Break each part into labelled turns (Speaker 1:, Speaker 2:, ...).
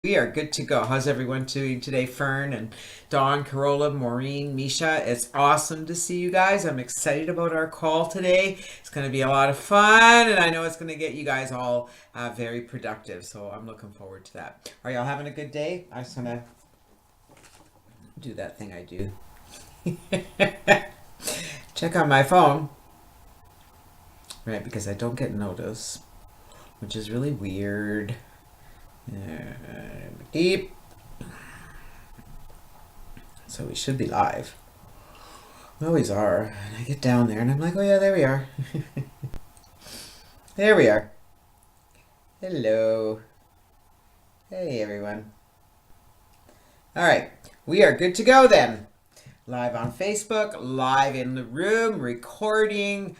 Speaker 1: We are good to go. How's everyone doing today? Fern and Dawn, Carola, Maureen, Misha. It's awesome to see you guys. I'm excited about our call today. It's going to be a lot of fun, and I know it's going to get you guys all very productive. So I'm looking forward to that. Are y'all having a good day? I just want to do that thing I do. Check on my phone, right? Because I don't get notice, which is really weird. Deep. So we should be live. We always are. And I get down there and I'm like, oh yeah, there we are. There we are. Hello. Hey everyone. All right, we are good to go then. Live on Facebook, live in the room, recording.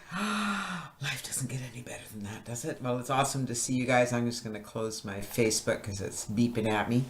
Speaker 1: Life doesn't get any better than that, does it? Well, it's awesome to see you guys. I'm just going to close my Facebook because it's beeping at me.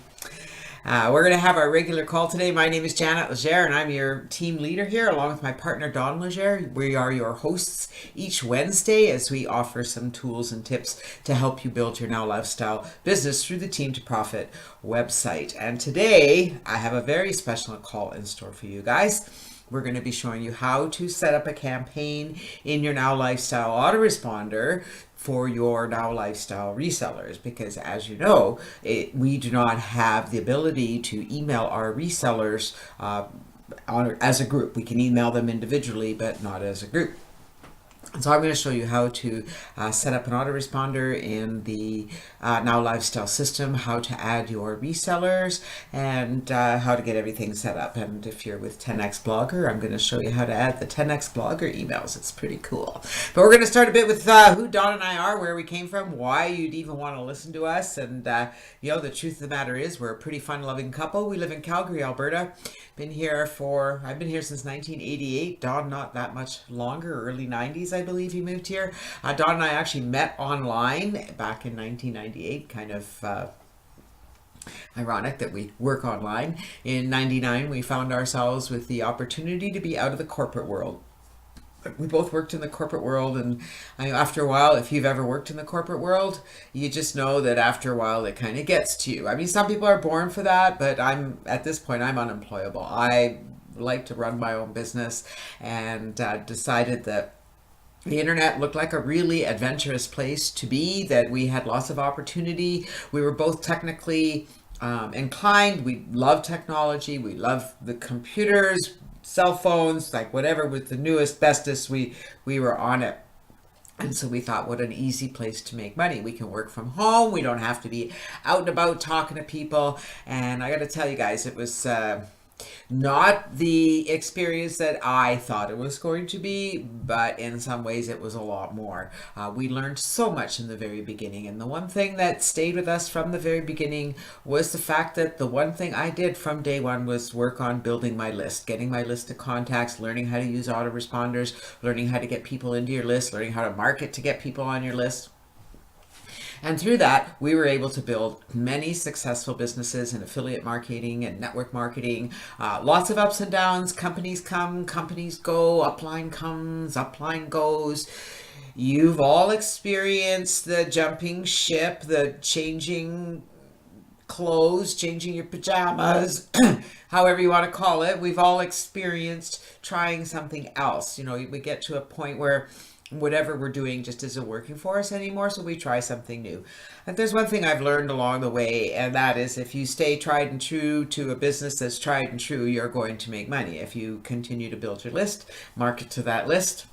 Speaker 1: We're going to have our regular call today. My name is Janet Legere, and I'm your team leader here, along with my partner, Dawn Legere. We are your hosts each Wednesday as we offer some tools and tips to help you build your Now Lifestyle business through the Team to Profit website. And today, I have a very special call in store for you guys. We're going to be showing you how to set up a campaign in your Now Lifestyle Auto-Responder for your Now Lifestyle resellers, because as you know, we do not have the ability to email our resellers as a group. We can email them individually, but not as a group. So I'm going to show you how to set up an autoresponder in the Now Lifestyle system, how to add your resellers, and how to get everything set up. And if you're with 10x Blogger, I'm going to show you how to add the 10x Blogger emails. It's pretty cool. But we're going to start a bit with who Dawn and I are, where we came from, why you'd even want to listen to us. And, the truth of the matter is we're a pretty fun-loving couple. We live in Calgary, Alberta. I've been here since 1988. Dawn not that much longer, early 90s, I believe he moved here. Dawn and I actually met online back in 1998, kind of ironic that we work online. In 99, we found ourselves with the opportunity to be out of the corporate world. We both worked in the corporate world, and after a while, if you've ever worked in the corporate world, you just know that after a while it kind of gets to you. I mean, some people are born for that, but at this point I'm unemployable. I like to run my own business, and decided that the internet looked like a really adventurous place to be, that we had lots of opportunity. We were both technically inclined. We love technology. We love the computers, cell phones, like whatever was the newest, bestest, we were on it. And so we thought, what an easy place to make money. We can work from home. We don't have to be out and about talking to people. And I got to tell you guys, it was not the experience that I thought it was going to be, but in some ways it was a lot more. We learned so much in the very beginning, and the one thing that stayed with us from the very beginning was the fact that the one thing I did from day one was work on building my list, getting my list of contacts, learning how to use autoresponders, learning how to get people into your list, learning how to market to get people on your list. And through that, we were able to build many successful businesses in affiliate marketing and network marketing. Lots of ups and downs. Companies come, companies go. Upline comes, upline goes. You've all experienced the jumping ship, the changing clothes, changing your pajamas, however you want to call it. We've all experienced trying something else. We get to a point where whatever we're doing just isn't working for us anymore, so we try something new. And there's one thing I've learned along the way, and that is if you stay tried and true to a business that's tried and true, you're going to make money. If you continue to build your list, market to that list,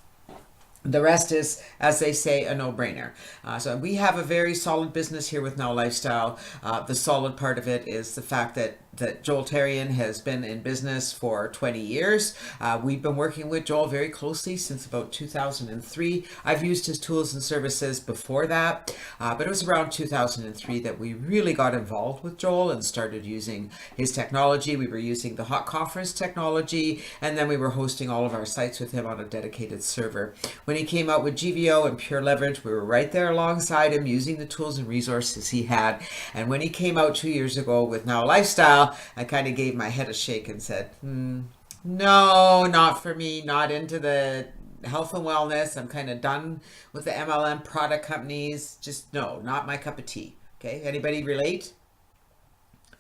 Speaker 1: the rest is, as they say, a no-brainer. So we have a very solid business here with Now Lifestyle. The solid part of it is the fact that Joel Tarian has been in business for 20 years. We've been working with Joel very closely since about 2003. I've used his tools and services before that, but it was around 2003 that we really got involved with Joel and started using his technology. We were using the Hot Conference technology, and then we were hosting all of our sites with him on a dedicated server. When he came out with GVO and Pure Leverage, we were right there alongside him using the tools and resources he had. And when he came out 2 years ago with Now Lifestyle, I kind of gave my head a shake and said, no, not for me, not into the health and wellness. I'm kind of done with the MLM product companies. Just no, not my cup of tea. Okay, anybody relate?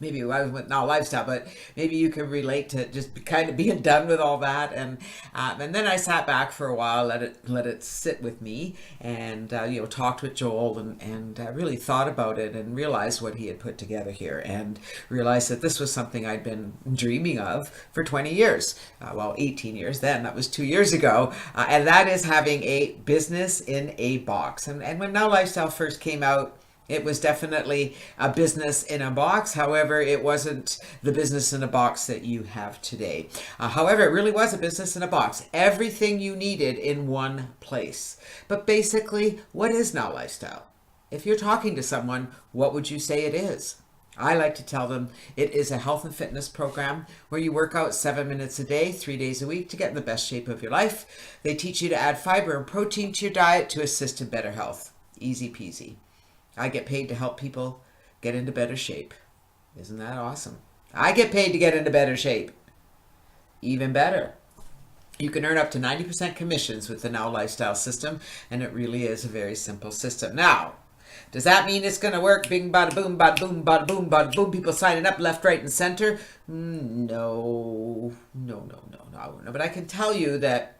Speaker 1: maybe I was with Now Lifestyle, but maybe you can relate to just kind of being done with all that. And then I sat back for a while, let it sit with me, and talked with Joel, and really thought about it and realized what he had put together here, and realized that this was something I'd been dreaming of for 20 years. Well, 18 years then. That was 2 years ago, and that is having a business in a box. And when Now Lifestyle first came out, it was definitely a business in a box. However, it wasn't the business in a box that you have today. However, it really was a business in a box. Everything you needed in one place. But basically, what is Now Lifestyle? If you're talking to someone, what would you say it is? I like to tell them it is a health and fitness program where you work out 7 minutes a day, 3 days a week to get in the best shape of your life. They teach you to add fiber and protein to your diet to assist in better health. Easy peasy. I get paid to help people get into better shape. Isn't that awesome? I get paid to get into better shape. Even better. You can earn up to 90% commissions with the Now Lifestyle system, and it really is a very simple system. Now, does that mean it's going to work? Bing, bada boom, bada boom, bada boom, bada boom. People signing up left, right, and center? No. But I can tell you that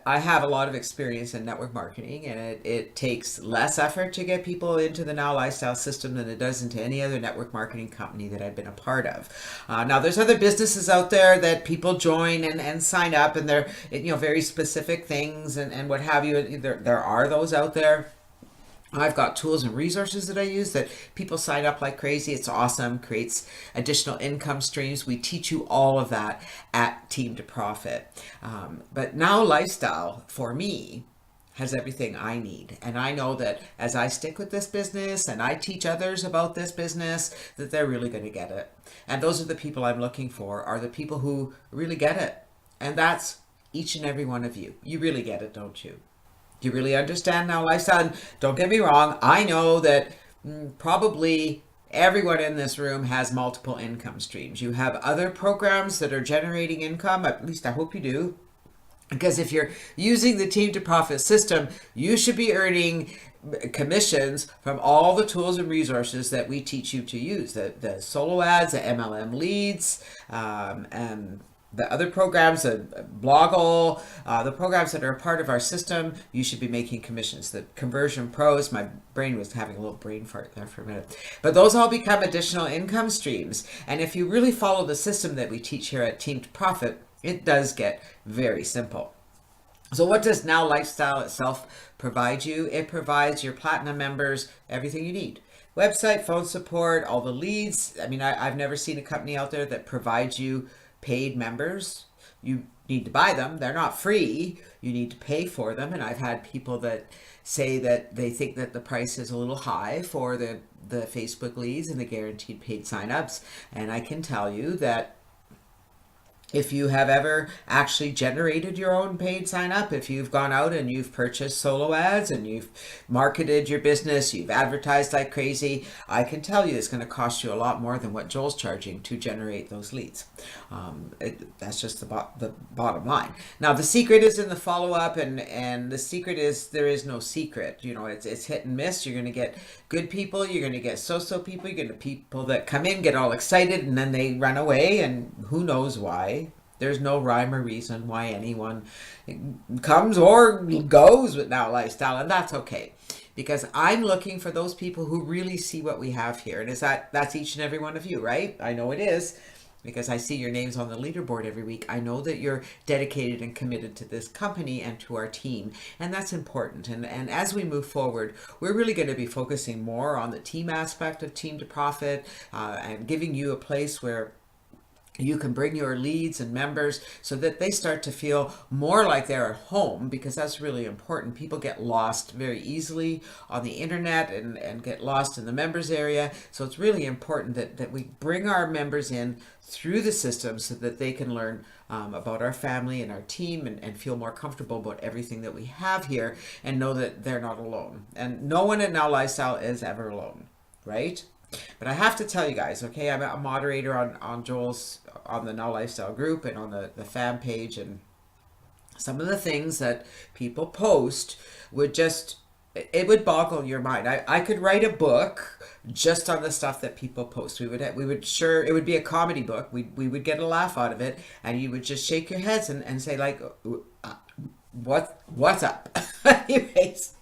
Speaker 1: I have a lot of experience in network marketing, and it takes less effort to get people into the Now Lifestyle system than it does into any other network marketing company that I've been a part of. Now, there's other businesses out there that people join and sign up, and they're very specific things and what have you. There are those out there. I've got tools and resources that I use that people sign up like crazy. It's awesome, creates additional income streams. We teach you all of that at Team to Profit. But Now Lifestyle, for me, has everything I need. And I know that as I stick with this business and I teach others about this business, that they're really going to get it. And those are the people I'm looking for, are the people who really get it. And that's each and every one of you. You really get it, don't you? Do you really understand Now Lifestyle? And don't get me wrong, I know that probably everyone in this room has multiple income streams. You have other programs that are generating income, at least I hope you do. Because if you're using the Team to Profit system, you should be earning commissions from all the tools and resources that we teach you to use. The solo ads, the MLM leads, and the other programs, the Bloggle, the programs that are a part of our system, you should be making commissions. The Conversion Pros, my brain was having a little brain fart there for a minute. But those all become additional income streams. And if you really follow the system that we teach here at Team to Profit, it does get very simple. So what does Now Lifestyle itself provide you? It provides your platinum members everything you need. Website, phone support, all the leads. I mean, I've never seen a company out there that provides you paid members. You need to buy them. They're not free. You need to pay for them. And I've had people that say that they think that the price is a little high for the Facebook leads and the guaranteed paid signups. And I can tell you that if you have ever actually generated your own paid sign up, if you've gone out and you've purchased solo ads and you've marketed your business, you've advertised like crazy, I can tell you it's going to cost you a lot more than what Joel's charging to generate those leads. That's just the bottom line. Now, the secret is in the follow-up, and the secret is there is no secret. It's hit and miss. You're going to get good people. You're going to get so-so people. You're going to get people that come in, get all excited, and then they run away, and who knows why. There's no rhyme or reason why anyone comes or goes with Now Lifestyle, and that's okay. Because I'm looking for those people who really see what we have here. And that's each and every one of you, right? I know it is, because I see your names on the leaderboard every week. I know that you're dedicated and committed to this company and to our team, and that's important. And as we move forward, we're really going to be focusing more on the team aspect of Team to Profit, and giving you a place where you can bring your leads and members so that they start to feel more like they're at home, because that's really important. People get lost very easily on the internet and get lost in the members area. So it's really important that we bring our members in through the system so that they can learn about our family and our team and feel more comfortable about everything that we have here and know that they're not alone. And no one at Now Lifestyle is ever alone, right? But I have to tell you guys, okay, I'm a moderator on Joel's, on the Now Lifestyle group and on the fan page, and some of the things that people post would just it would boggle your mind. I could write a book just on the stuff that people post. We would sure it would be a comedy book. We would get a laugh out of it, and you would just shake your heads and say like, what's up? Anyways,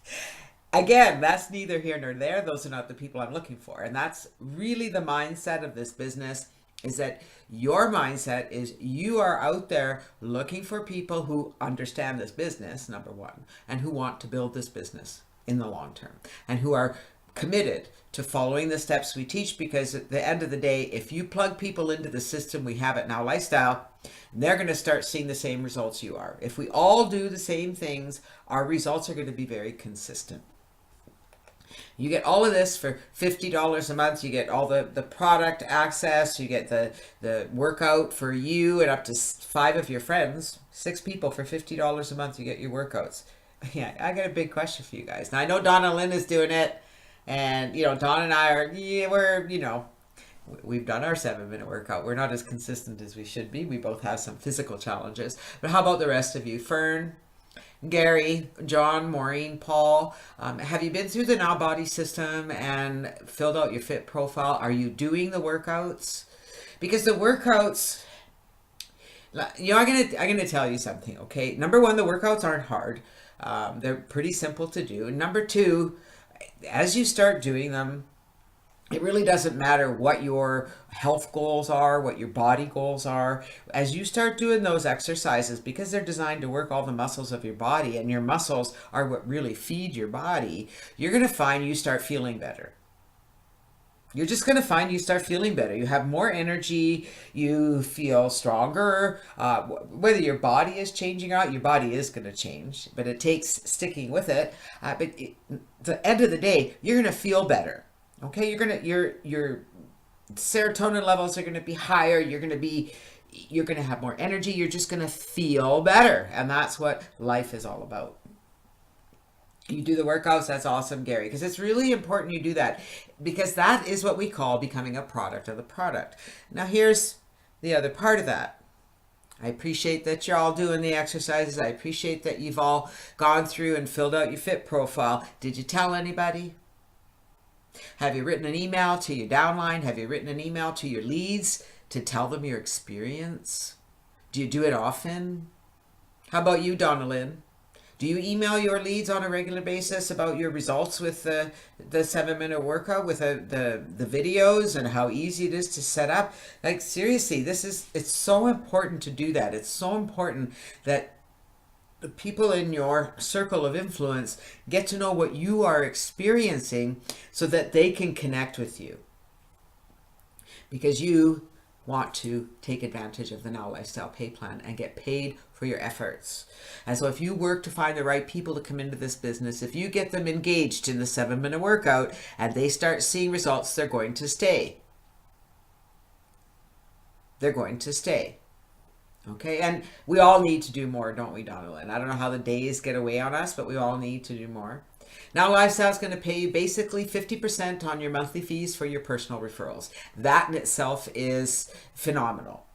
Speaker 1: again, that's neither here nor there. Those are not the people I'm looking for, and that's really the mindset of this business. Is that your mindset is you are out there looking for people who understand this business, number one, and who want to build this business in the long term, and who are committed to following the steps we teach, because at the end of the day, if you plug people into the system we have at Now Lifestyle, they're going to start seeing the same results you are. If we all do the same things, our results are going to be very consistent. You get all of this for $50 a month. You get all the product access. You get the workout for you and up to 5 of your friends, 6 people for $50 a month. You get your workouts. Yeah, I got a big question for you guys. Now I know Donna Lynn is doing it, and Don and I are, we've done our 7-minute workout. We're not as consistent as we should be. We both have some physical challenges. But how about the rest of you? Fern, Gary, John, Maureen, Paul, have you been through the Now Body system and filled out your fit profile? Are you doing the workouts? Because the workouts, I'm gonna tell you something, okay? Number one, the workouts aren't hard. They're pretty simple to do. And number two, as you start doing them, it really doesn't matter what your health goals are, what your body goals are. As you start doing those exercises, because they're designed to work all the muscles of your body, and your muscles are what really feed your body, you're going to find you start feeling better. You're just going to find you start feeling better. You have more energy. You feel stronger. Whether your body is changing or not, your body is going to change, but it takes sticking with it. But at the end of the day, you're going to feel better. Okay, your serotonin levels are going to be higher. You're going to have more energy. You're just going to feel better, and that's what life is all about. You do the workouts, that's awesome, Gary, because it's really important you do that, because that is what we call becoming a product of the product. Now here's the other part of that. I appreciate that you're all doing the exercises. I appreciate that you've all gone through and filled out your fit profile. Did you tell anybody? Have you written an email to your downline? Have you written an email to your leads to tell them your experience? Do you do it often? How about you, Donna Lynn? Do you email your leads on a regular basis about your results with the 7-minute workout, with the videos and how easy it is to set up? Like, seriously, it's so important to do that. It's so important that the people in your circle of influence get to know what you are experiencing so that they can connect with you. Because you want to take advantage of the Now Lifestyle pay plan and get paid for your efforts. And so if you work to find the right people to come into this business, if you get them engaged in the 7-minute workout and they start seeing results, they're going to stay. They're going to stay. Okay, and we all need to do more, don't we, Donalyn? I don't know how the days get away on us, but we all need to do more. Now Lifestyle is going to pay you basically 50% on your monthly fees for your personal referrals. That in itself is phenomenal.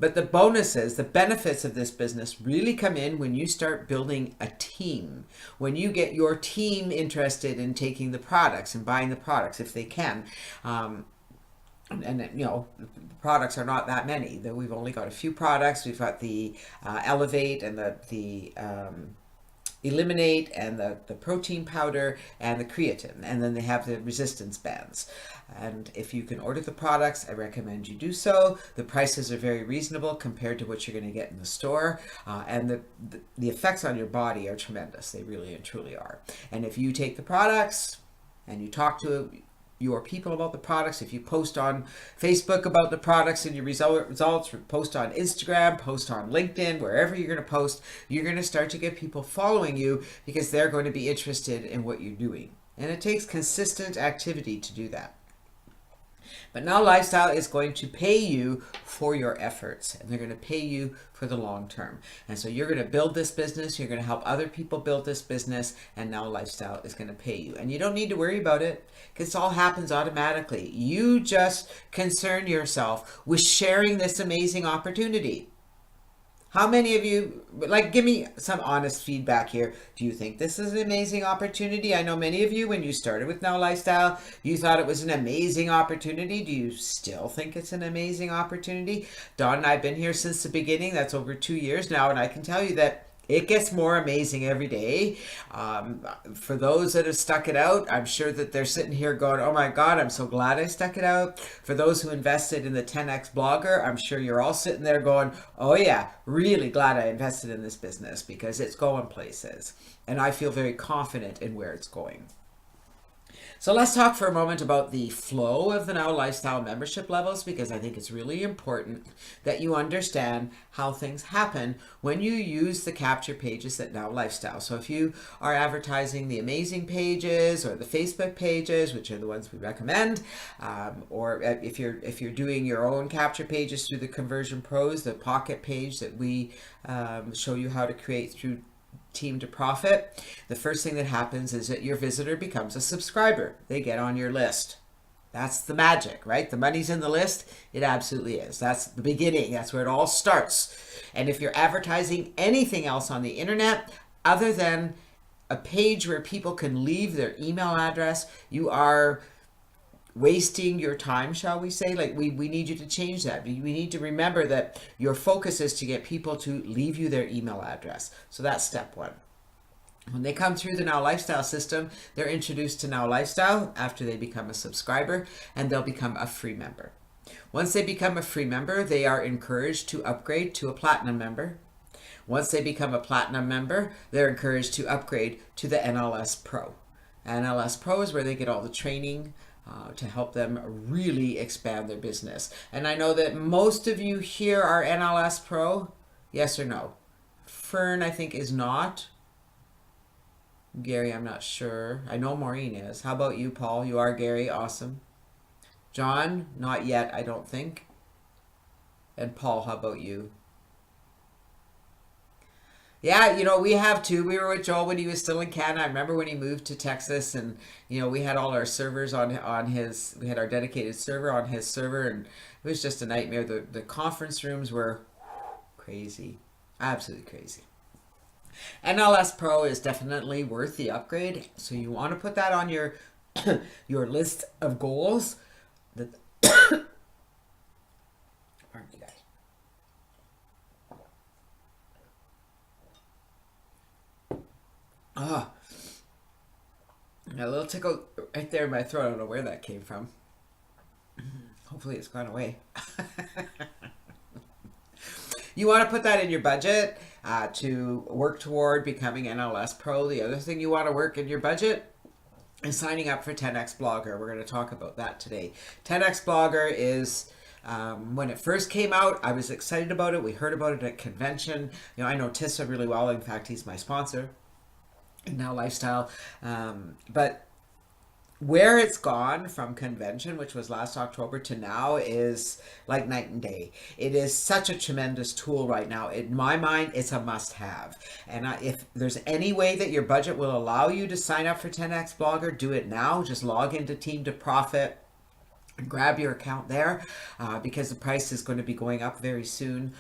Speaker 1: But the bonuses, the benefits of this business really come in when you start building a team. When you get your team interested in taking the products and buying the products if they can. And the products are not that many. We've only got a few products. We've got the Elevate and the Eliminate and the protein powder and the creatine, and then they have the resistance bands. And if you can order the products, I recommend you do so. The prices are very reasonable compared to what you're going to get in the store, and the effects on your body are tremendous. They really and truly are. And if you take the products and you talk to your people about the products, if you post on Facebook about the products and your results, post on Instagram, post on LinkedIn, wherever you're going to post, you're going to start to get people following you because they're going to be interested in what you're doing. And it takes consistent activity to do that. But Now Lifestyle is going to pay you for your efforts, and they're going to pay you for the long term. And so you're going to build this business, you're going to help other people build this business, and Now Lifestyle is going to pay you. And you don't need to worry about it because it all happens automatically. You just concern yourself with sharing this amazing opportunity. How many of you, like, give me some honest feedback here. Do you think this is an amazing opportunity? I know many of you, when you started with Now Lifestyle, you thought it was an amazing opportunity. Do you still think it's an amazing opportunity? Dawn and I have been here since the beginning. That's over 2 years now, and I can tell you that it gets more amazing every day. For those that have stuck it out, I'm sure that they're sitting here going, oh my God, I'm so glad I stuck it out. For those who invested in the 10X blogger, I'm sure you're all sitting there going, oh yeah, really glad I invested in this business because it's going places. And I feel very confident in where it's going. So let's talk for a moment about the flow of the Now Lifestyle membership levels, because I think it's really important that you understand how things happen when you use the capture pages at Now Lifestyle. So if you are advertising the amazing pages or the Facebook pages, which are the ones we recommend, or if you're doing your own capture pages through the Conversion Pros, the pocket page that we show you how to create through Team to Profit, the first thing that happens is that your visitor becomes a subscriber. They get on your list. That's the magic, right? The money's in the list. It absolutely is. That's the beginning. That's where it all starts. And if you're advertising anything else on the internet other than a page where people can leave their email address, you are wasting your time, shall we say. Like we need you to change that. We need to remember that your focus is to get people to leave you their email address. So that's step one. When they come through the Now Lifestyle system, they're introduced to Now Lifestyle after they become a subscriber, and they'll become a free member. Once they become a free member, they are encouraged to upgrade to a platinum member. Once they become a platinum member, they're encouraged to upgrade to the NLS Pro. NLS Pro is where they get all the training, to help them really expand their business. And I know that most of you here are NLS Pro. Yes or no? Fern, I think, is not. Gary, I'm not sure. I know Maureen is. How about you, Paul? You are, Gary. Awesome. John, not yet, I don't think. And Paul, how about you? Yeah, we have too. We were with Joel when he was still in Canada. I remember when he moved to Texas, and we had all our servers on his. We had our dedicated server on his server, and it was just a nightmare. The conference rooms were crazy, absolutely crazy. NLS Pro is definitely worth the upgrade, so you want to put that on your your list of goals. That pardon me, guys. Ah, a little tickle right there in my throat. I don't know where that came from. Hopefully it's gone away. You want to put that in your budget to work toward becoming NLS Pro. The other thing you want to work in your budget is signing up for 10X Blogger. We're going to talk about that today. 10X Blogger is... when it first came out, I was excited about it. We heard about it at convention. I know Tissa really well. In fact, he's my sponsor in Now Lifestyle. But where it's gone from convention, which was last October, to now is like night and day. It is such a tremendous tool right now. In my mind, it's a must-have. And if there's any way that your budget will allow you to sign up for 10X Blogger, do it now. Just log into Team to Profit and grab your account there, because the price is going to be going up very soon,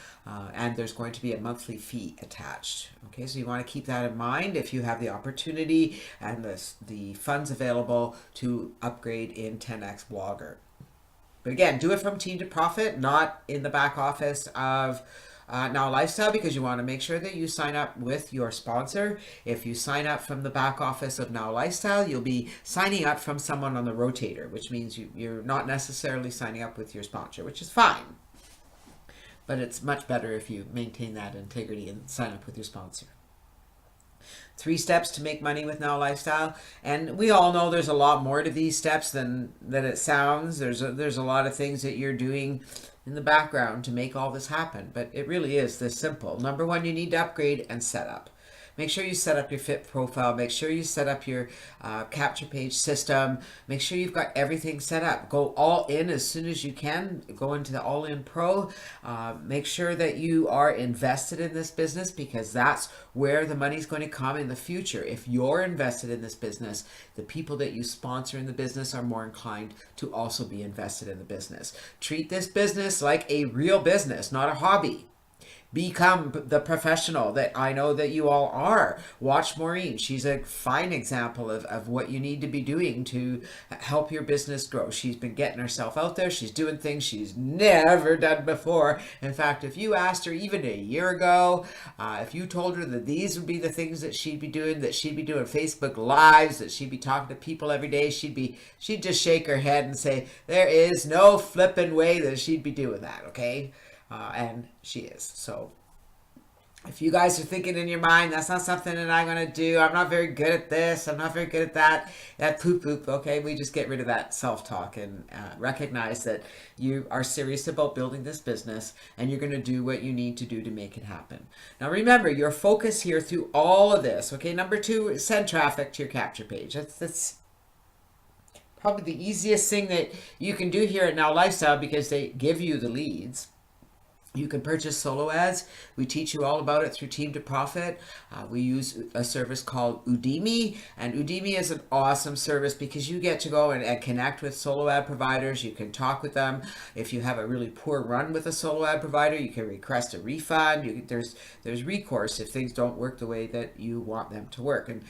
Speaker 1: and there's going to be a monthly fee attached. Okay, so you want to keep that in mind if you have the opportunity and the funds available to upgrade in 10X Blogger. But again, do it from Team to Profit, not in the back office of Now Lifestyle, because you want to make sure that you sign up with your sponsor. If you sign up from the back office of Now Lifestyle, you'll be signing up from someone on the rotator, which means you're not necessarily signing up with your sponsor, which is fine. But it's much better if you maintain that integrity and sign up with your sponsor. 3 steps to make money with Now Lifestyle, and we all know there's a lot more to these steps than it sounds. There's a lot of things that you're doing in the background to make all this happen, but it really is this simple. Number 1, you need to upgrade and set up. Make sure you set up your fit profile. Make sure you set up your capture page system. Make sure you've got everything set up. Go all in as soon as you can. Go into the All In Pro. Make sure that you are invested in this business, because that's where the money's going to come in the future. If you're invested in this business, the people that you sponsor in the business are more inclined to also be invested in the business. Treat this business like a real business, not a hobby. Become the professional that I know that you all are. Watch Maureen. She's a fine example of what you need to be doing to help your business grow. She's been getting herself out there. She's doing things she's never done before. In fact, if you asked her even a year ago, if you told her that these would be the things that she'd be doing Facebook Lives, that she'd be talking to people every day, she'd just shake her head and say, there is no flippin' way that she'd be doing that, okay? And she is. So if you guys are thinking in your mind, that's not something that I'm going to do, I'm not very good at this, I'm not very good at that poop, okay, we just get rid of that self-talk and recognize that you are serious about building this business and you're going to do what you need to do to make it happen. Now remember, your focus here through all of this, okay, number 2, send traffic to your capture page. That's probably the easiest thing that you can do here at Now Lifestyle, because they give you the leads. You can purchase solo ads. We teach you all about it through Team to Profit. We use a service called Udemy, and Udemy is an awesome service because you get to go and connect with solo ad providers. You can talk with them. If you have a really poor run with a solo ad provider, you can request a refund. There's recourse if things don't work the way that you want them to work. And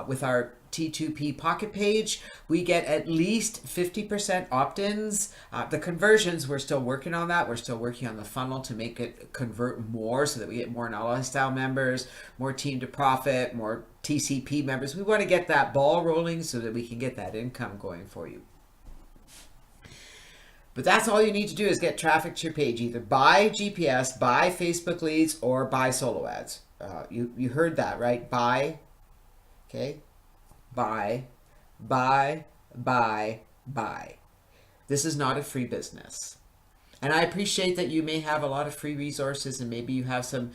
Speaker 1: with our T2P Pocket Page, we get at least 50% opt-ins. The conversions, we're still working on that. We're still working on the funnel to make it convert more so that we get more NLS style members, more Team to Profit, more TCP members. We want to get that ball rolling so that we can get that income going for you. But that's all you need to do is get traffic to your page, either buy GPS, buy Facebook leads, or buy solo ads. You heard that, right? Buy, okay? Buy. This is not a free business. And I appreciate that you may have a lot of free resources and maybe you have some,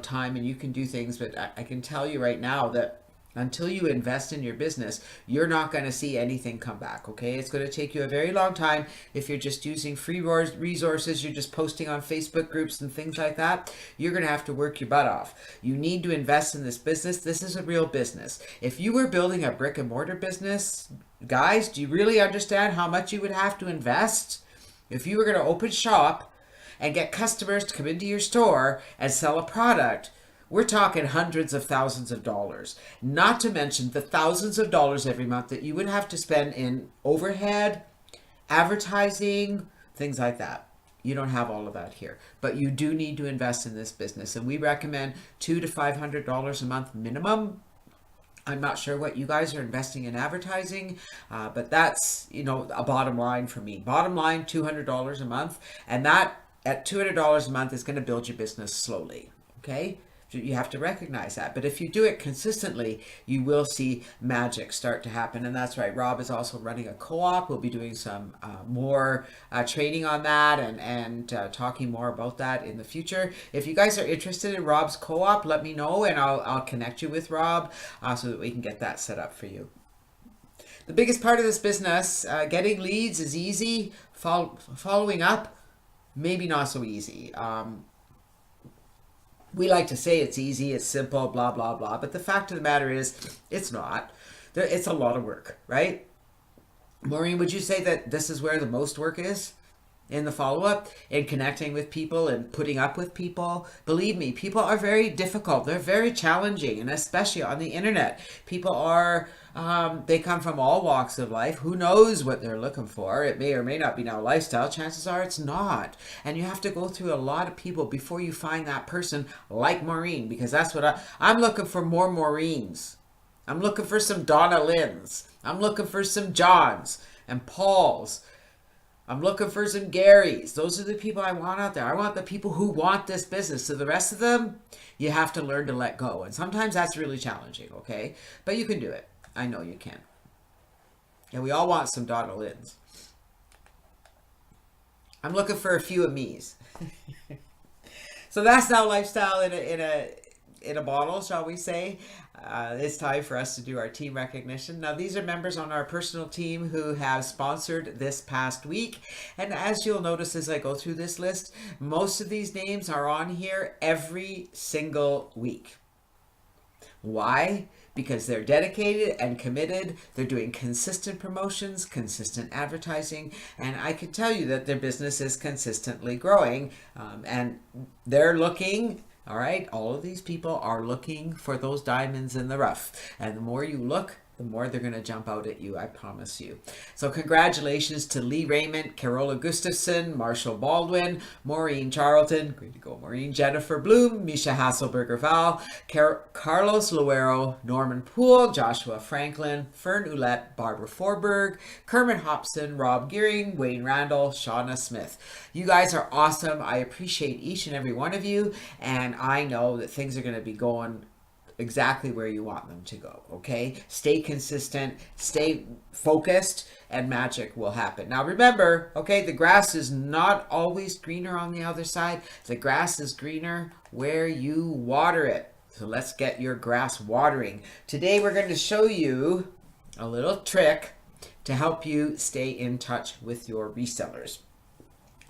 Speaker 1: time and you can do things, but I can tell you right now that until you invest in your business, you're not going to see anything come back, okay? It's going to take you a very long time. If you're just using free resources, you're just posting on Facebook groups and things like that, you're going to have to work your butt off. You need to invest in this business. This is a real business. If you were building a brick and mortar business, guys, do you really understand how much you would have to invest? If you were going to open shop and get customers to come into your store and sell a product, we're talking hundreds of thousands of dollars, not to mention the thousands of dollars every month that you would have to spend in overhead, advertising, things like that. You don't have all of that here, but you do need to invest in this business. And we recommend $200 to $500 a month minimum. I'm not sure what you guys are investing in advertising, but that's, a bottom line for me. Bottom line, $200 a month. And that at $200 a month is going to build your business slowly. Okay. You have to recognize that. But if you do it consistently, you will see magic start to happen. And that's right. Rob is also running a co-op. We'll be doing some more training on that and talking more about that in the future. If you guys are interested in Rob's co-op, let me know and I'll connect you with Rob so that we can get that set up for you. The biggest part of this business, getting leads is easy. Following up, maybe not so easy. We like to say it's easy, it's simple, blah, blah, blah. But the fact of the matter is, it's not. It's a lot of work, right? Maureen, would you say that this is where the most work is? In the follow-up, in connecting with people and putting up with people? Believe me, people are very difficult. They're very challenging, and especially on the internet. People are, they come from all walks of life. Who knows what they're looking for? It may or may not be Now Lifestyle. Chances are it's not. And you have to go through a lot of people before you find that person like Maureen, because that's what I'm looking for, more Maureens. I'm looking for some Donna Lynn's. I'm looking for some Johns and Pauls. I'm looking for some Garys. Those are the people I want out there. I want the people who want this business. So the rest of them, you have to learn to let go. And sometimes that's really challenging, okay? But you can do it. I know you can. And we all want some Donna Lynn's. I'm looking for a few of me's. So that's Now Lifestyle in a bottle, shall we say. It's time for us to do our team recognition. Now, these are members on our personal team who have sponsored this past week. And as you'll notice as I go through this list, most of these names are on here every single week. Why? because they're dedicated and committed. They're doing consistent promotions, consistent advertising, and I can tell you that their business is consistently growing, and they're looking. All right, all of these people are looking for those diamonds in the rough, and the more you look, the more they're going to jump out at you, I promise you. So congratulations to Lee Raymond, Carola Gustafson, Marshall Baldwin, Maureen Charlton, great to go, Maureen, Jennifer Bloom, Misha Hasselberger-Val, Carlos Luero, Norman Poole, Joshua Franklin, Fern Ouellette, Barbara Forberg, Kermit Hobson, Rob Gearing, Wayne Randall, Shauna Smith. You guys are awesome. I appreciate each and every one of you, and I know that things are going to be going exactly where you want them to go. Okay, stay consistent, stay focused, and magic will happen. Now remember, okay, the grass is not always greener on the other side. The grass is greener where you water it. So let's get your grass watering. Today we're going to show you a little trick to help you stay in touch with your resellers.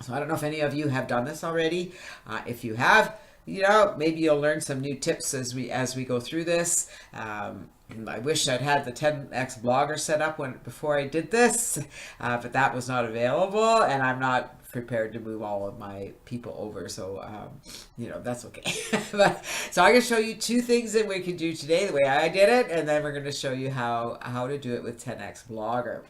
Speaker 1: So I don't know if any of you have done this already. If you have, you know, maybe you'll learn some new tips as we go through this. I wish I'd had the 10x blogger set up before I did this, but that was not available, and I'm not prepared to move all of my people over, so you know, that's okay. So I'm going to show you two things that we can do today, the way I did it, and then we're going to show you how to do it with 10x blogger.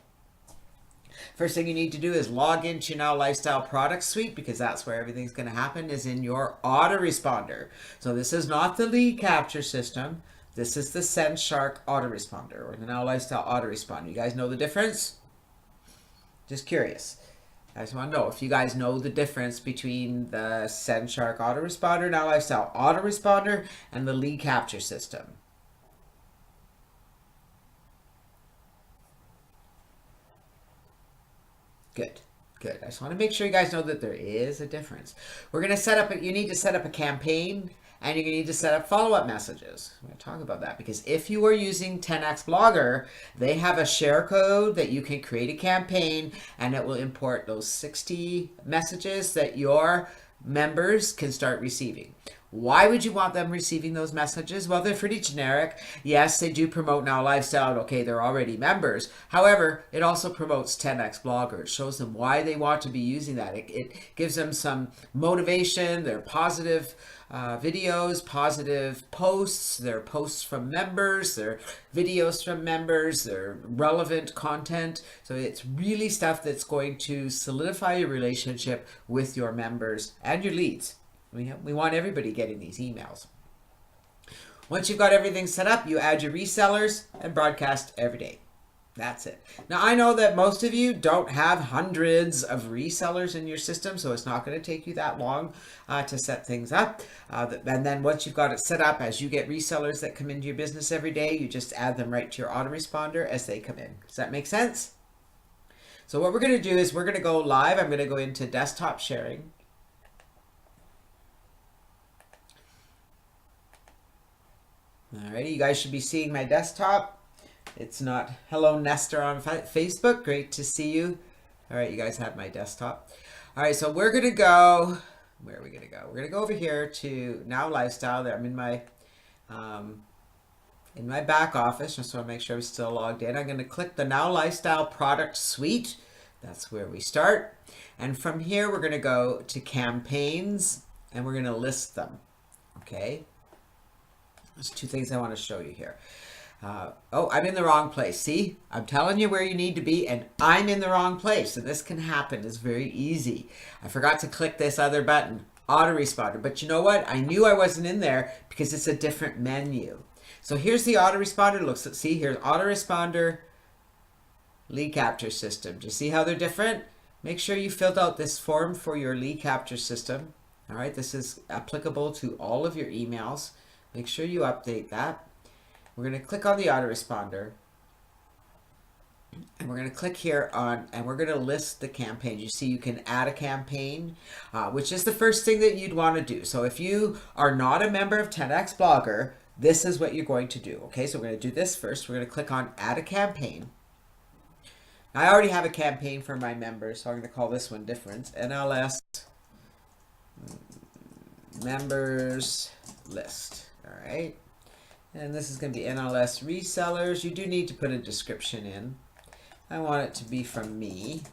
Speaker 1: First thing you need to do is log into Now Lifestyle Product Suite, because that's where everything's going to happen, is in your autoresponder. So this is not the lead capture system. This is the Shark autoresponder, or the Now Lifestyle autoresponder. You guys know the difference? Just curious. I just want to know if you guys know the difference between the Shark autoresponder, Now Lifestyle autoresponder, and the lead capture system. Good. Good. I just want to make sure you guys know that there is a difference. We're going to set up, you need to set up a campaign, and you're going to need to set up follow-up messages. I'm going to talk about that because if you are using 10x Blogger, they have a share code that you can create a campaign, and it will import those 60 messages that your members can start receiving. Why would you want them receiving those messages? Well, they're pretty generic. Yes, they do promote Now Lifestyle. Okay, they're already members. However, it also promotes 10x Blogger. It shows them why they want to be using that. It gives them some motivation. They're positive videos, positive posts. They're posts from members. They're videos from members. They're relevant content. So it's really stuff that's going to solidify your relationship with your members and your leads. We want everybody getting these emails. Once you've got everything set up, you add your resellers and broadcast every day. That's it. Now, I know that most of you don't have hundreds of resellers in your system, so it's not going to take you that long to set things up. And then once you've got it set up, as you get resellers that come into your business every day, you just add them right to your autoresponder as they come in. Does that make sense? So what we're going to do is we're going to go live. I'm going to go into desktop sharing. Alrighty, you guys should be seeing my desktop. It's not hello Nestor on Facebook. Great to see you. All right, you guys have my desktop. All right, so we're gonna go. Where are we gonna go? We're gonna go over here to Now Lifestyle. There, I'm in my back office. Just want to make sure I'm still logged in. I'm gonna click the Now Lifestyle Product Suite. That's where we start. And from here, we're gonna go to campaigns, and we're gonna list them. Okay. There's two things I want to show you here. Oh, I'm in the wrong place. See, I'm telling you where you need to be, and I'm in the wrong place. And this can happen. It's very easy. I forgot to click this other button, autoresponder. But you know what? I knew I wasn't in there because it's a different menu. So here's the autoresponder. Look, see, here's autoresponder, lead capture system. Do you see how they're different? Make sure you filled out this form for your lead capture system. All right, this is applicable to all of your emails. Make sure you update that. We're going to click on the autoresponder, and we're going to click here on, and we're going to list the campaigns. You see, you can add a campaign, which is the first thing that you'd want to do. So if you are not a member of 10x Blogger, this is what you're going to do. Okay, so we're going to do this first. We're going to click on add a campaign. Now, I already have a campaign for my members, so I'm going to call this one different. NLS members list. All right, And this is going to be NLS Resellers. You do need to put a description in. I want it to be from me.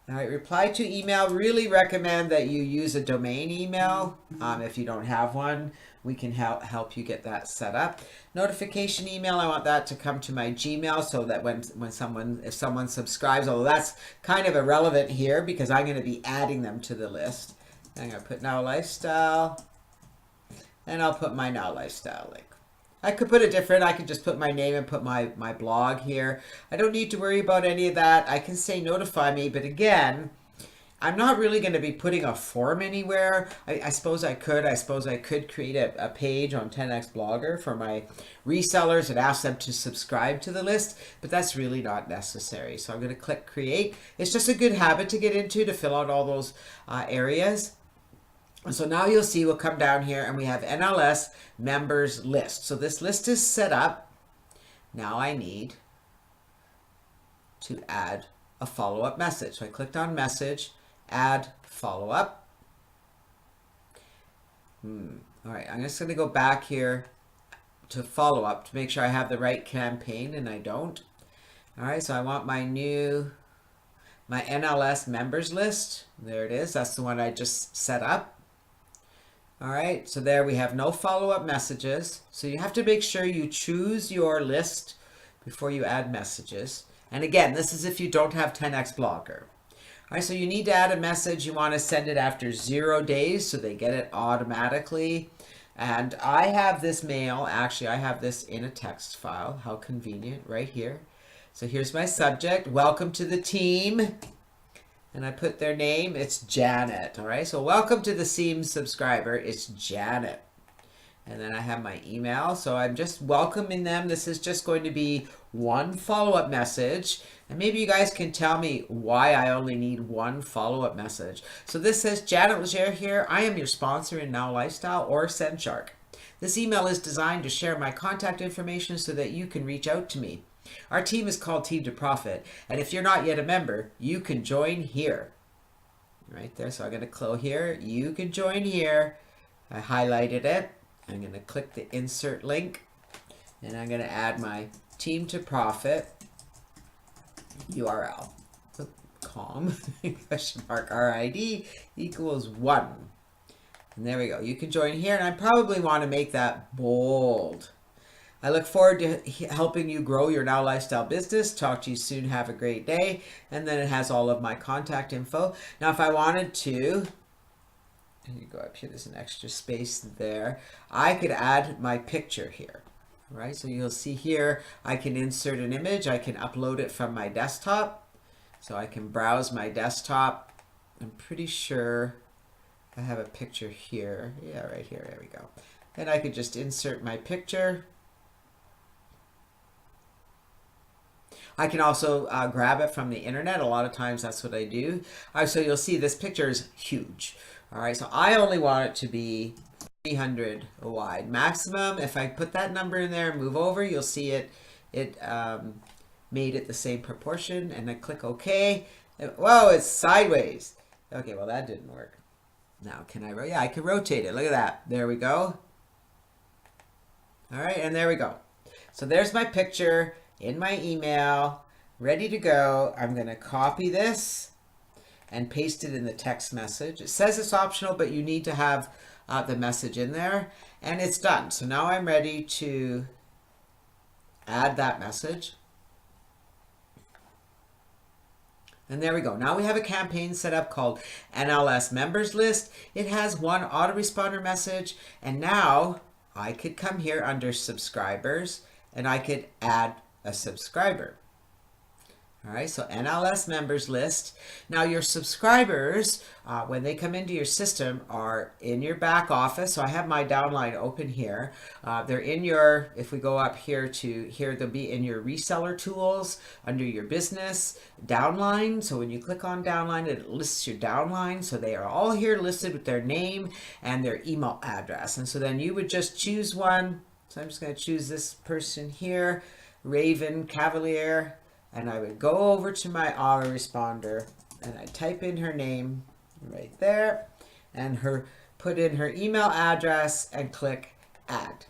Speaker 1: All right, reply to email. Really recommend that you use a domain email. If you don't have one, we can help you get that set up. Notification email, I want that to come to my Gmail so that if someone subscribes, although that's kind of irrelevant here because I'm going to be adding them to the list. I'm going to put Now Lifestyle, and I'll put my Now Lifestyle link. I could put it different. I could just put my name and put my blog here. I don't need to worry about any of that. I can say notify me, but again, I'm not really going to be putting a form anywhere. I suppose I could. I suppose I could create a page on 10x Blogger for my resellers and ask them to subscribe to the list, but that's really not necessary. So I'm going to click create. It's just a good habit to get into, to fill out all those areas. And so now you'll see we'll come down here and we have NLS members list. So this list is set up. Now I need to add a follow-up message. So I clicked on message, add follow-up. All right, I'm just going to go back here to follow-up to make sure I have the right campaign, and I don't. All right, so I want my NLS members list. There it is. That's the one I just set up. All right, so there we have no follow-up messages. So you have to make sure you choose your list before you add messages. And again, this is if you don't have 10x Blogger. All right, so you need to add a message. You want to send it after 0 days so they get it automatically. And I have this mail, actually I have this in a text file. How convenient, right here. So here's my subject, welcome to the team. And I put their name, it's Janet, all right? So welcome to the Seam subscriber, it's Janet. And then I have my email, so I'm just welcoming them. This is just going to be one follow-up message. And maybe you guys can tell me why I only need one follow-up message. So this says, Janet Legere here. I am your sponsor in Now Lifestyle or SendShark. This email is designed to share my contact information so that you can reach out to me. Our team is called Team to Profit, and if you're not yet a member, you can join here. Right there, so I'm going to click here. You can join here. I highlighted it. I'm going to click the insert link, and I'm going to add my Team to Profit URL. Com question mark RID equals 1. And there we go. You can join here, and I probably want to make that bold. I look forward to helping you grow your Now Lifestyle business. Talk to you soon. Have a great day. And then it has all of my contact info. Now, if I wanted to, you go up here, there's an extra space there. I could add my picture here, right? So you'll see here, I can insert an image. I can upload it from my desktop. So I can browse my desktop. I'm pretty sure I have a picture here. Yeah, right here. There we go. Then I could just insert my picture. I can also grab it from the internet. A lot of times that's what I do. So you'll see this picture is huge. All right, so I only want it to be 300 wide. Maximum, if I put that number in there and move over, you'll see it made it the same proportion. And I click OK. Whoa, it's sideways. Okay, well that didn't work. Now can I, yeah, I can rotate it. Look at that. There we go. All right, and there we go. So there's my picture in my email, ready to go. I'm going to copy this and paste it in the text message. It says it's optional, but you need to have the message in there, and it's done. So now I'm ready to add that message. And there we go. Now we have a campaign set up called NLS Members List. It has one autoresponder message, and now I could come here under subscribers and I could add a subscriber. All right, so NLS members list. Now your subscribers, when they come into your system, are in your back office. So I have my downline open here. They're in your, if we go up here to here, they'll be in your reseller tools under your business downline. So when you click on downline, it lists your downline. So they are all here listed with their name and their email address. And so then you would just choose one. So I'm just going to choose this person here, Raven Cavalier. And I would go over to my autoresponder and I type in her name right there and put in her email address and click add.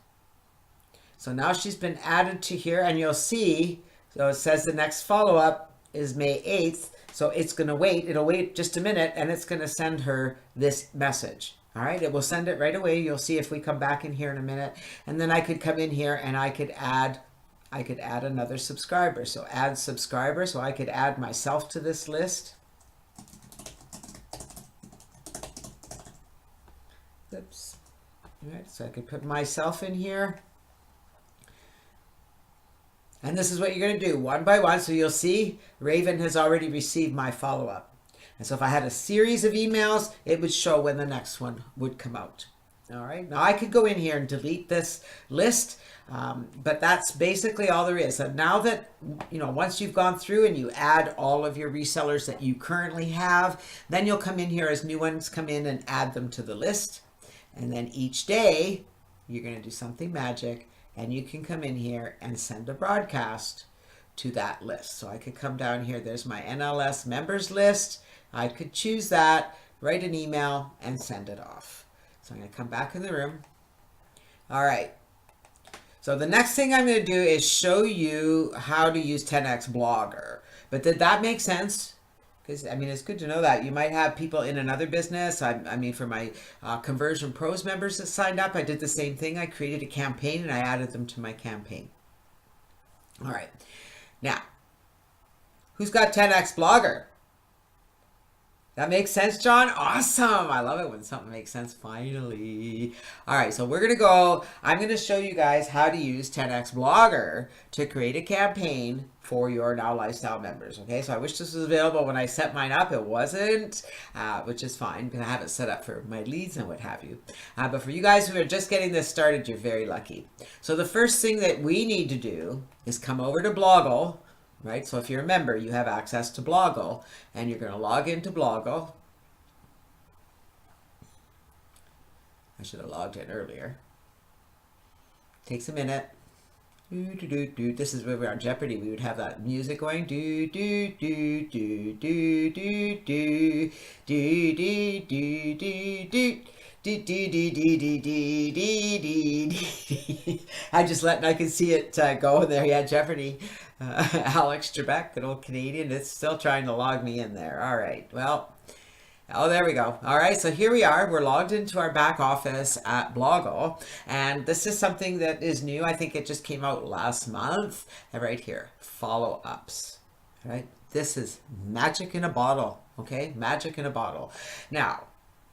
Speaker 1: So now she's been added to here, and you'll see, so it says the next follow-up is May 8th. So it's going to wait. It'll wait just a minute, and it's going to send her this message. All right, it will send it right away. You'll see if we come back in here in a minute. And then I could come in here and I could add another subscriber. So add subscriber. So I could add myself to this list. Oops. All right, so I could put myself in here. And this is what you're going to do one by one. So you'll see Raven has already received my follow-up. And so if I had a series of emails, it would show when the next one would come out. All right. Now I could go in here and delete this list, but that's basically all there is. And now that, once you've gone through and you add all of your resellers that you currently have, then you'll come in here as new ones come in and add them to the list. And then each day you're going to do something magic, and you can come in here and send a broadcast to that list. So I could come down here. There's my NLS members list. I could choose that, write an email, and send it off. So I'm going to come back in the room. All right. So the next thing I'm going to do is show you how to use 10X Blogger. But did that make sense? Because, it's good to know that. You might have people in another business. For my Conversion Pros members that signed up, I did the same thing. I created a campaign and I added them to my campaign. All right. Now, who's got 10X Blogger? That makes sense, John? Awesome. I love it when something makes sense finally. All right, so I'm going to show you guys how to use 10X Blogger to create a campaign for your Now Lifestyle members. Okay, so I wish this was available when I set mine up. It wasn't, which is fine because I have it set up for my leads and what have you. But for you guys who are just getting this started, you're very lucky. So the first thing that we need to do is come over to Bloggle. Right, so if you're a member, you have access to Bloggle, and you're going to log into Bloggle. I should have logged in earlier. Takes a minute. This is where we're on Jeopardy. We would have that music going. I can see it go there. Yeah, Jeopardy. Alex Trebek, good old Canadian, it's still trying to log me in there. All right, well, there we go. All right, so here we are. We're logged into our back office at Bloggle, and this is something that is new. I think it just came out last month. And right here, follow-ups. All right, this is magic in a bottle. Okay, magic in a bottle. Now,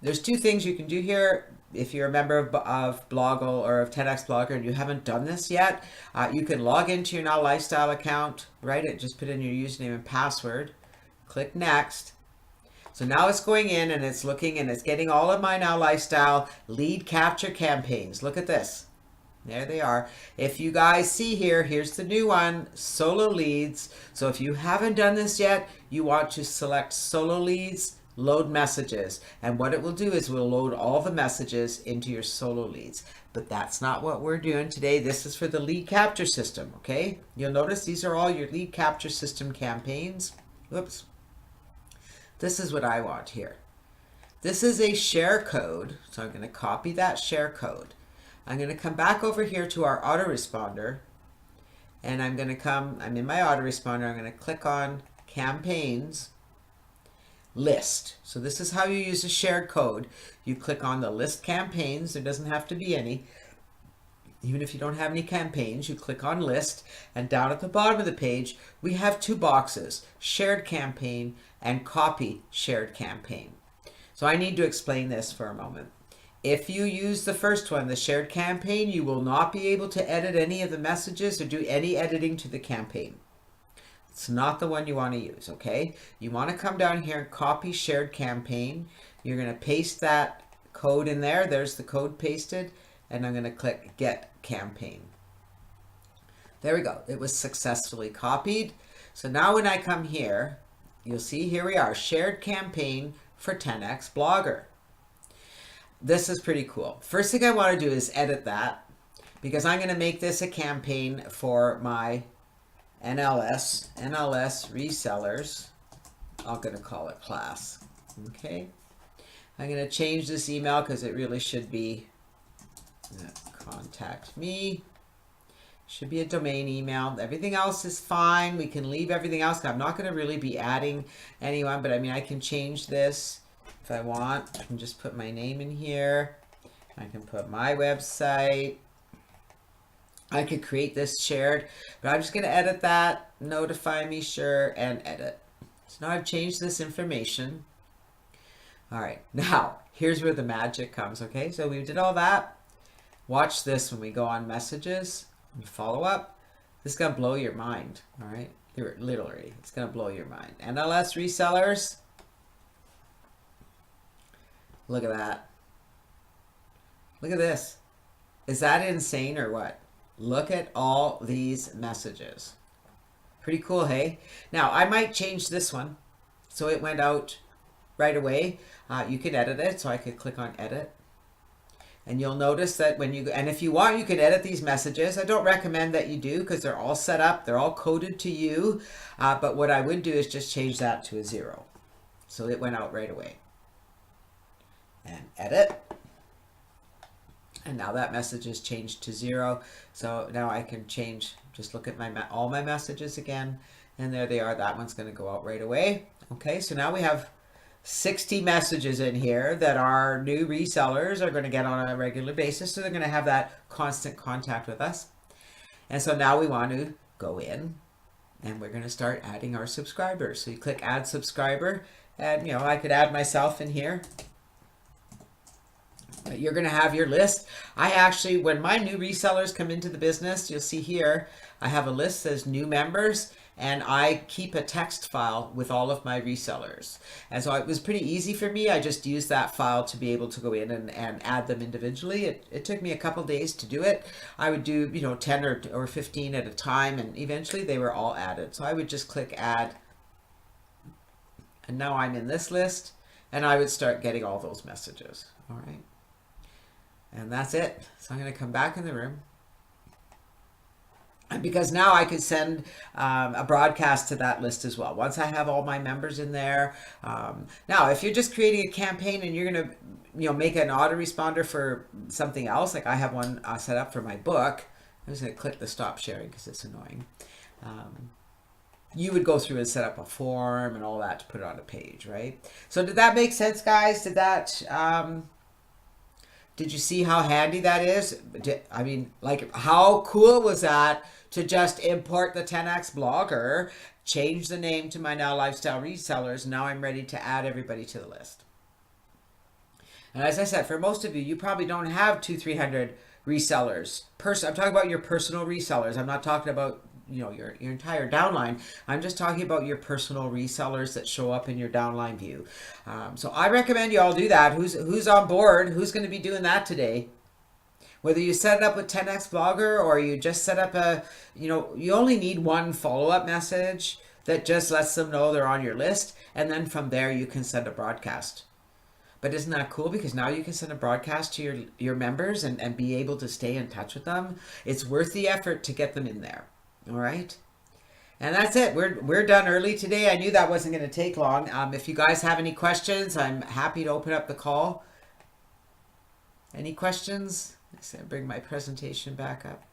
Speaker 1: there's two things you can do here. If you're a member of Bloggle or of 10X Blogger and you haven't done this yet, you can log into your Now Lifestyle account, right? Just put in your username and password, click Next. So now it's going in and it's looking and it's getting all of my Now Lifestyle lead capture campaigns. Look at this. There they are. If you guys see here, here's the new one, solo leads. So if you haven't done this yet, you want to select solo leads, load messages, and what it will do is we'll load all the messages into your solo leads. But that's not what we're doing today. This is for the lead capture system. Okay, you'll notice these are all your lead capture system campaigns. Whoops. This is what I want here. This is a share code, so I'm going to copy that share code. I'm going to come back over here to our autoresponder, and I'm in my autoresponder, I'm going to click on campaigns, list. So this is how you use a shared code. You click on the list campaigns. There doesn't have to be any. Even if you don't have any campaigns, you click on list, and down at the bottom of the page, we have two boxes, shared campaign and copy shared campaign. So I need to explain this for a moment. If you use the first one, the shared campaign, you will not be able to edit any of the messages or do any editing to the campaign. It's not the one you want to use, okay? You want to come down here and copy shared campaign. You're going to paste that code in there. There's the code pasted, and I'm going to click Get Campaign. There we go. It was successfully copied. So now when I come here, you'll see here we are, shared campaign for 10X Blogger. This is pretty cool. First thing I want to do is edit that because I'm going to make this a campaign for my NLS Resellers. I'm going to call it class. Okay. I'm going to change this email because it really should be contact me. Should be a domain email. Everything else is fine. We can leave everything else. I'm not going to really be adding anyone, but I mean, I can change this if I want. I can just put my name in here. I can put my website. I could create this shared, but I'm just going to edit that, notify me, sure, and edit. So now I've changed this information. All right, now here's where the magic comes, okay? So we did all that. Watch this when we go on messages and follow up. This is going to blow your mind, all right? Literally, it's going to blow your mind. NLS resellers. Look at that. Look at this. Is that insane or what? Look at all these messages. Pretty cool, hey? Now, I might change this one so it went out right away. You can edit it, so I could click on edit. And you'll notice that when you, and if you want, you can edit these messages. I don't recommend that you do because they're all set up. They're all coded to you. But what I would do is just change that to a 0. So it went out right away. And edit. And now that message is changed to 0. So now I can change, just look at all my messages again. And there they are. That one's going to go out right away. Okay, so now we have 60 messages in here that our new resellers are going to get on a regular basis. So they're going to have that constant contact with us. And so now we want to go in and we're going to start adding our subscribers. So you click add subscriber and, I could add myself in here. You're going to have your list. I actually, when my new resellers come into the business, you'll see here, I have a list that says new members, and I keep a text file with all of my resellers. And so it was pretty easy for me. I just used that file to be able to go in and add them individually. It took me a couple days to do it. I would do, 10 or 15 at a time, and eventually they were all added. So I would just click add. And now I'm in this list, and I would start getting all those messages. All right. And that's it. So I'm going to come back in the room. And because now I could send a broadcast to that list as well. Once I have all my members in there. Now, if you're just creating a campaign and you're going to, make an autoresponder for something else, like I have one set up for my book. I'm just going to click the stop sharing because it's annoying. You would go through and set up a form and all that to put it on a page, right? So did that make sense, guys? Did that... Did you see how handy that is? I mean, like, how cool was that to just import the 10X blogger, change the name to my Now Lifestyle Resellers. Now I'm ready to add everybody to the list. And as I said, for most of you, you probably don't have 200-300 resellers. I'm talking about your personal resellers. I'm not talking about your entire downline. I'm just talking about your personal resellers that show up in your downline view. So I recommend you all do that. Who's on board? Who's going to be doing that today? Whether you set it up with 10X Blogger or you just set up you only need one follow-up message that just lets them know they're on your list. And then from there, you can send a broadcast. But isn't that cool? Because now you can send a broadcast to your members and be able to stay in touch with them. It's worth the effort to get them in there. All right. And that's it. We're done early today. I knew that wasn't going to take long. If you guys have any questions, I'm happy to open up the call. Any questions? Let's bring my presentation back up.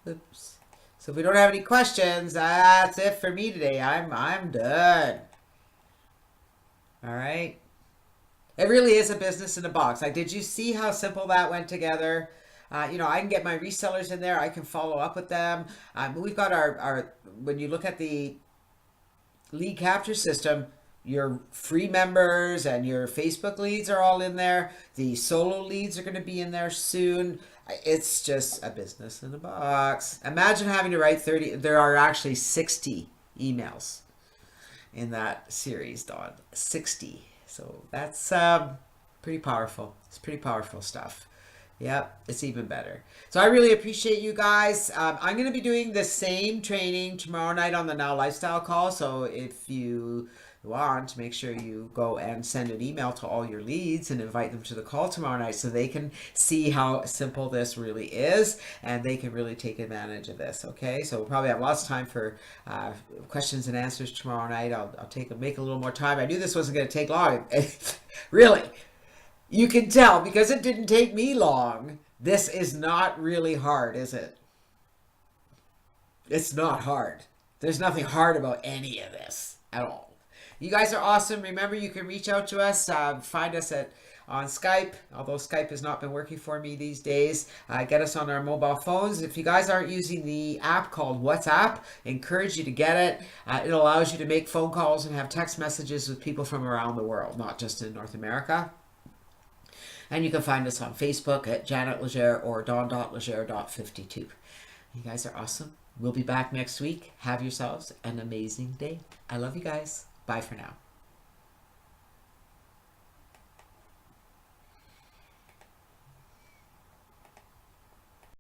Speaker 1: Oops. So if we don't have any questions, that's it for me today. I'm done. All right. It really is a business in a box. Like, did you see how simple that went together? I can get my resellers in there. I can follow up with them. We've got our when you look at the lead capture system, your free members and your Facebook leads are all in there. The solo leads are going to be in there soon. It's just a business in a box. Imagine having to write 30. There are actually 60 emails in that series, Dawn. 60. So that's pretty powerful. It's pretty powerful stuff. Yep, it's even better. So I really appreciate you guys. I'm going to be doing the same training tomorrow night on the Now Lifestyle call. So if you want, make sure you go and send an email to all your leads and invite them to the call tomorrow night so they can see how simple this really is and they can really take advantage of this. Okay, so we'll probably have lots of time for questions and answers tomorrow night. I'll make a little more time. I knew this wasn't going to take long. Really. You can tell because it didn't take me long. This is not really hard, is it? It's not hard. There's nothing hard about any of this at all. You guys are awesome. Remember, you can reach out to us. Find us on Skype, although Skype has not been working for me these days. Get us on our mobile phones. If you guys aren't using the app called WhatsApp, I encourage you to get it. It allows you to make phone calls and have text messages with people from around the world, not just in North America. And you can find us on Facebook at Janet Legere or Don.Legere.52. You guys are awesome. We'll be back next week. Have yourselves an amazing day. I love you guys. Bye for now.